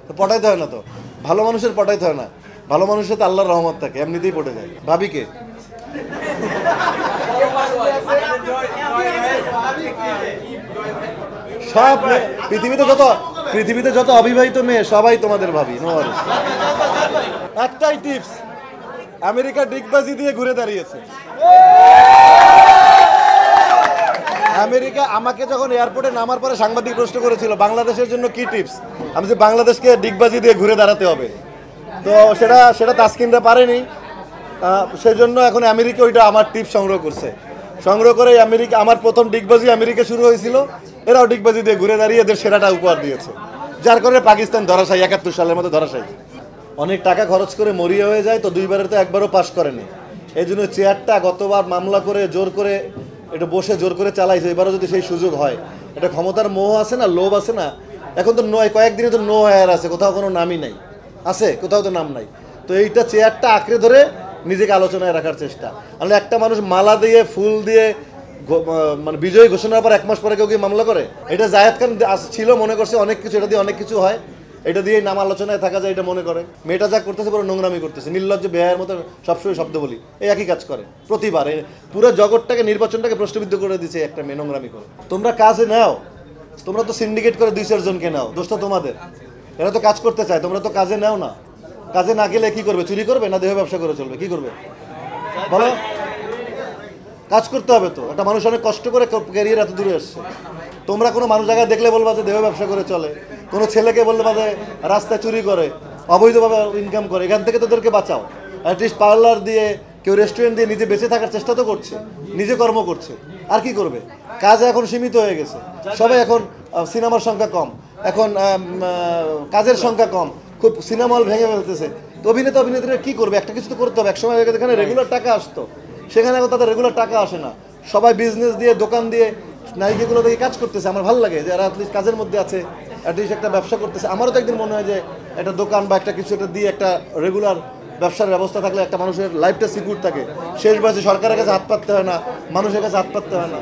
তো পটাইতে হয় না, তো ভালো মানুষের পটাইতে হয় না, ভালো মানুষের তো আল্লাহর রহমত থাকে, এমনিতেই পটে যায়। ভাবিকে সব পৃথিবীতে যত অবিবাহিত মেয়ে সবাই তোমাদের ভাবি। নো ওয়ারিস। একটাই টিপস, আমেরিকা ডিগবাজি দিয়ে ঘুরে দাঁড়িয়েছে। আমেরিকা আমাকে যখন এয়ারপোর্টে নামার পরে সাংবাদিক প্রশ্ন করেছিল বাংলাদেশের জন্য কি টিপস, আমি যে বাংলাদেশকে ডিগবাজি দিয়ে ঘুরে দাঁড়াতে হবে, তো সেটা তাসকিনরা পারেনি। সেই জন্য এখন আমেরিকা ওইটা আমার টিপস সংগ্রহ করে আমেরিকা, আমার প্রথম ডিগবাজি আমেরিকা শুরু হয়েছিল, এরাও ডিগবাজি দিয়ে ঘুরে দাঁড়িয়ে এদের সেরাটা উপহার দিয়েছে, যার কারণে পাকিস্তান ধরাশায়ী, 71 সালের মতো ধরাশায়ী। অনেক টাকা খরচ করে মরিয়া হয়ে যায়, তো দুইবারের তো একবারও পাস করেনি। এই জন্য চেয়ারটা গতবার মামলা করে জোর করে এটা বসে জোর করে চালাইছে, এবারও যদি সেই সুযোগ হয়, এটা ক্ষমতার মোহ আছে না, লোভ আছে না, এখন তো কয়েকদিনে তো নো হায়ার আছে, কোথাও কোনো নামই নাই, আছে কোথাও তো নাম নাই, তো এইটা চেয়ারটা আঁকড়ে ধরে নিজেকে আলোচনায় রাখার চেষ্টা। আসলে একটা মানুষ মালা দিয়ে ফুল দিয়ে মানে বিজয়ী ঘোষণার পর 1 মাস পরে কেউ কি মামলা করে? এটা জায়েদ খান ছিল, মনে করছে অনেক কিছু, এটা দিয়ে অনেক কিছু হয়, এটা দিয়ে নাম আলোচনায় থাকা যায়, এটা মনে করে। মেয়েটা যা করতেছে পুরো নোংরামি করতেছে, নির্লজ্জ বেহায়ের মতো সবসময় শব্দ বলি, এই একই কাজ করে প্রতিবার, পুরো জগৎটাকে নির্বাচনটাকে প্রশ্নবিদ্ধ করে দিচ্ছে একটা মেয়ে নোংরামি করে। তোমরা কাজে নাও, তোমরা তো সিন্ডিকেট করে 2-4 জনকে নাও, দোষটা তোমাদের। এরা তো কাজ করতে চায়, তোমরা তো কাজে নাও না। কাজে না গেলে কি করবে? চুরি করবে না দেহ ব্যবসা করে চলবে? কি করবে বলো? কাজ করতে হবে তো। একটা মানুষ অনেক কষ্ট করে ক্যারিয়ার এত দূরে আসছে, তোমরা কোনো মানুষ জায়গায় দেখলে বলবা যে দেহ ব্যবসা করে চলে, কোনো ছেলেকে বললে যে রাস্তায় চুরি করে, অবৈধভাবে ইনকাম করে, এখান থেকে তোদেরকে বাঁচাও। অ্যাটলিস্ট পার্লার দিয়ে, কেউ রেস্টুরেন্ট দিয়ে নিজে বেঁচে থাকার চেষ্টা তো করছে, নিজে কর্ম করছে, আর কি করবে? কাজ এখন সীমিত হয়ে গেছে, সবাই এখন সিনেমার সংখ্যা কম, এখন কাজের সংখ্যা কম, খুব সিনেমা হল ভেঙে ফেলতেছে, তো অভিনেত্রীরা কী করবে? একটা কিছু তো করতে হবে। একসময় যেখানে রেগুলার টাকা আসতো, সেখানে এখন তাদের রেগুলার টাকা আসে না, সবাই বিজনেস দিয়ে, দোকান দিয়ে, নায়িকাগুলো থেকে কাজ করতেছে। আমার ভালো লাগে যে এরা অ্যাটলিস্ট কাজের মধ্যে আছে, অ্যাটলিস্ট একটা ব্যবসা করতেছে। আমারও তো একদিন মনে হয় যে একটা দোকান বা একটা কিছু একটা দিয়ে একটা রেগুলার ব্যবসার ব্যবস্থা থাকলে একটা মানুষের লাইফটা সিকিউর থাকে, শেষ বয়সে সরকারের কাছে হাত পাততে হয় না, মানুষের কাছে হাত পাততে হয় না।